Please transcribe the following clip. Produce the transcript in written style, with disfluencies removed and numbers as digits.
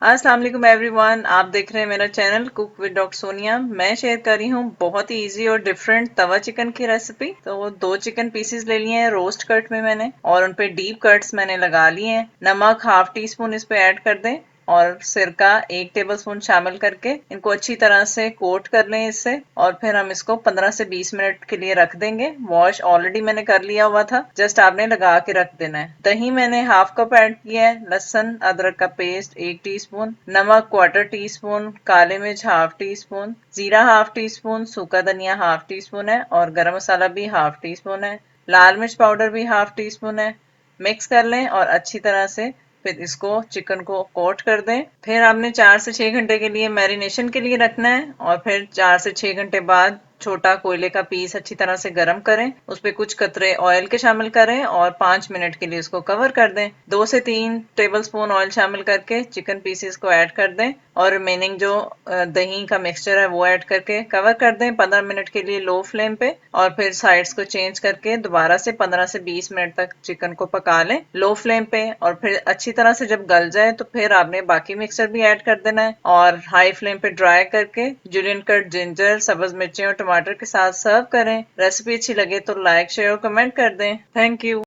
अस्सलाम वालेकुम एवरीवन, आप देख रहे हैं मेरा channel cook with doctor Sonia. मैं शेयर कर रही हूँ बहुत ही इजी और डिफरेंट तवा चिकन की रेसिपी। तो वो 2 चिकन पीसेस ले लिए हैं रोस्ट कट में मैंने, और उन पे डीप कट्स मैंने लगा लिए हैं। नमक हाफ टी स्पून इस पे ऐड कर दें और सिरका 1 टेबल स्पून शामिल करके इनको अच्छी तरह से कोट कर लें इससे। और फिर हम इसको 15 से 20 मिनट के लिए रख देंगे। वॉश ऑलरेडी मैंने कर लिया हुआ था, जस्ट आपने लगा के रख देना है। दही मैंने हाफ कप ऐड किया है, लहसुन अदरक का पेस्ट 1 टीस्पून, नमक क्वार्टर टीस्पून, काले मिर्च हाफ टी स्पून, जीरा हाफ टी स्पून, सूखा धनिया हाफ टी स्पून है और गरम मसाला भी हाफ टी स्पून है। लाल मिर्च पाउडर भी हाफ टी स्पून है। मिक्स कर लें और अच्छी तरह से फिर इसको चिकन को कोट कर दें। फिर आपने 4 से 6 घंटे के लिए मैरिनेशन के लिए रखना है और फिर 4 से 6 घंटे बाद छोटा कोयले का पीस अच्छी तरह से गर्म करें, उस पर कुछ कतरे ऑयल के शामिल करें और 5 मिनट के लिए उसको कवर कर दें। 2 से 3 टेबल स्पून ऑयल शामिल करके चिकन पीसेस को ऐड कर दें और रिमेनिंग जो दही का मिक्सचर है वो ऐड करके कवर कर दें 15 मिनट के लिए लो फ्लेम पे। और फिर साइड्स को चेंज करके दोबारा से 15 से 20 मिनट तक चिकन को पका लें लो फ्लेम पे। और फिर अच्छी तरह से जब गल जाए तो फिर आपने बाकी मिक्सचर भी ऐड कर देना है और हाई फ्लेम पे ड्राई करके जुलियन कट जिंजर, सब्ज मिर्ची और टमाटर के साथ सर्व करें। रेसिपी अच्छी लगे तो लाइक शेयर और कमेंट कर दें। Thank you.